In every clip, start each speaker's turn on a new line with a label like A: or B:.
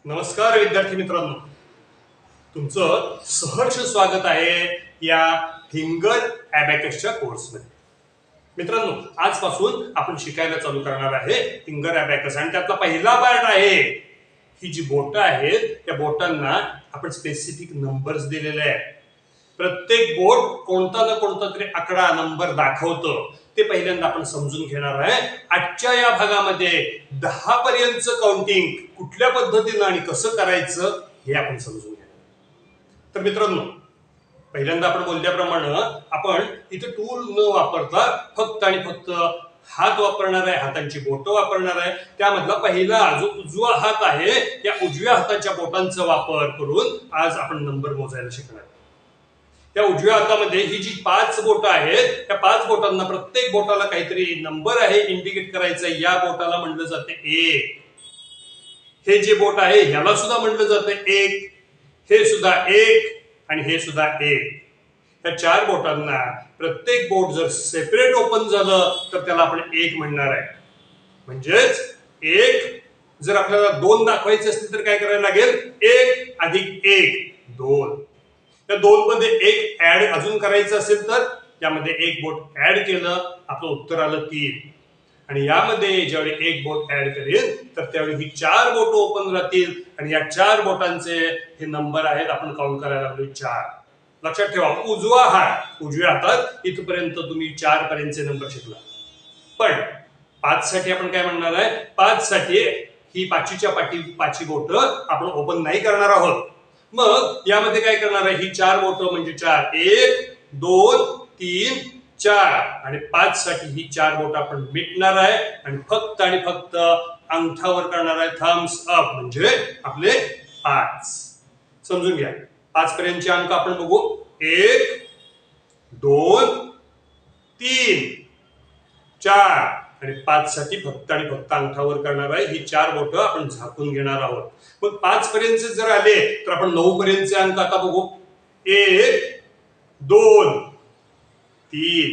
A: नमस्कार विद्यार्थी मित्रांनो, तुमचं सहर्ष स्वागत आहे या फिंगर ॲबॅकसच्या कोर्समध्ये. मित्रांनो, आजपासून आपण शिकायला चालू करणार आहे फिंगर ॲबॅकस आणि त्यातला पहिला पार्ट आहे ही जी बोटं आहेत त्या बोटांना आपण स्पेसिफिक नंबर्स दिलेले आहेत. प्रत्येक बोट कोणता ना कोणता तरी आकडा नंबर दाखवतं, ते पहिल्यांदा आपण समजून घेणार आहे. आजच्या या भागामध्ये 10 पर्यंतचं काउंटिंग कुठल्या पद्धतीनं आणि कसं करायचं हे आपण समजून घेणार. तर मित्रांनो, पहिल्यांदा आपण बोलल्याप्रमाणे आपण इथे टूल न वापरता फक्त आणि फक्त हात वापरणार आहे, हातांची बोटं वापरणार आहे. त्यामधला पहिला जो उजवा हात आहे त्या उजव्या हाताच्या बोटांचा वापर करून आज आपण नंबर मोजायला शिकणार. त्या उजव्या हातामध्ये ही जी 5 बोटं आहेत त्या 5 बोटांना प्रत्येक बोटाला काहीतरी नंबर आहे इंडिकेट करायचं. या बोटाला म्हणलं जाते 1. हे जे बोट आहे ह्याला सुद्धा म्हणलं जाते 1. हे सुद्धा 1 आणि हे सुद्धा 1. या 4 बोटांना प्रत्येक बोट जर सेपरेट ओपन झालं तर त्याला आपण 1 म्हणणार आहे. म्हणजेच 1 जर आपल्याला 2 दाखवायचे असतील तर काय करायला लागेल? 1 अधिक 1 2. त्या 2 मध्ये 1 ऍड अजून करायचं असेल तर यामध्ये 1 बोट ऍड केलं, आपलं उत्तर आलं 3. आणि यामध्ये ज्यावेळी 1 बोट ऍड करेल तर त्यावेळी ही 4 बोट ओपन राहतील आणि या 4 बोटांचे हे नंबर आहेत. आपण काउंट करायला लागलो 4. लक्षात ठेवा, उजवा हात, उजव्या हातात इथपर्यंत तुम्ही 4 पर्यंतचे नंबर शिकला. पण 5 साठी आपण काय म्हणणार आहे? 5 साठी ही 5च्या पाची बोट आपण ओपन नाही करणार आहोत. मग यामध्ये काय करणार आहे? ही 4 बोटं म्हणजे 4 1 2 3 4 आणि 5 साठी ही 4 बोट आपण मिटणार आहे आणि फक्त अंगठावर करणार आहे थम्स अप, म्हणजे आपले 5. समजून घ्या. 5 पर्यंतचे अंक आपण बघू. 1 2 3 4 आणि 5 साठी फक्त अंगठावर करणार आहे. ही 4 बोटं आपण झाकून घेणार आहोत. मग 5 पर्यंतचे जर आले तर आपण 9 पर्यंतचे अंक आता बघू. 1 2 3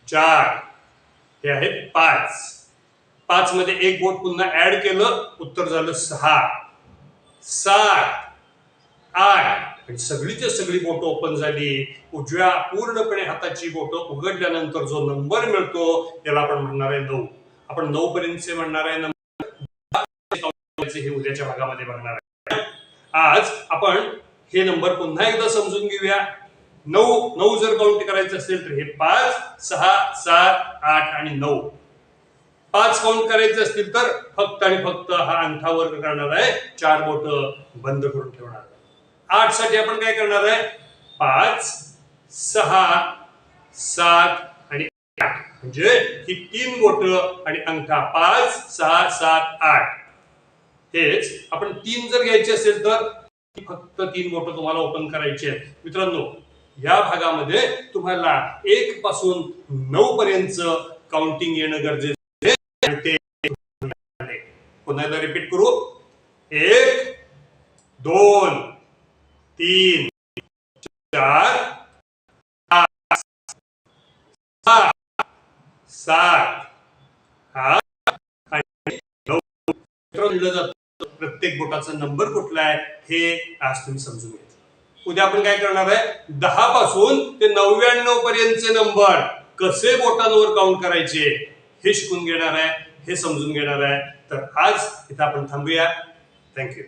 A: 4 हे आहे 5. 5 मध्ये 1 बोट पुन्हा ऍड केलं, उत्तर झालं 6 7 8 आणि सगळीच्या सगळी बोटं ओपन झाली. उजव्या पूर्णपणे हाताची बोटं उघडल्यानंतर जो नंबर मिळतो त्याला आपण म्हणणार आहे 9. आपण 9 पर्यंतचे म्हणणार आहे नंबर. हे उद्याच्या भागामध्ये बघणार आहे. आज आपण हे नंबर पुन्हा एकदा समजून घेऊया. 9 जर काउंट करायचं असेल तर हे 5 6 7 8 आणि 9. 5 काउंट करायचे असतील तर फक्त हा अंगठावर करणार आहे. 4 बोटं बंद करून ठेवणार आहे. 8 साठी आपण काय करणार आहे? 5 6 7 आणि 8 म्हणजे ही 3 बोटं आणि अंगठा 5 6 7 8. हेच आपण 3 जर घ्यायचे असेल तर फक्त 3 बोटं तुम्हाला ओपन करायची आहेत. मित्रांनो, या भागामध्ये तुम्हाला 1 पासून 9 पर्यंत काउंटिंग येणं गरजेचं आहे. पुन्हा एकदा रिपीट करू. 1 2 3 4 5 6 7 8 आणि 9. लिहिलं जातं. प्रत्येक बोटाचा नंबर कुठला आहे हे आज तुम्ही समजून घ्यायचं. उद्या आपण काय करणार आहे? 10 पासून ते 99 पर्यंतचे नंबर कसे बोटांवर काउंट करायचे हे शिकून घेणार आहे, हे समजून घेणार आहे. तर आज इथं आपण थांबूया. थँक्यू.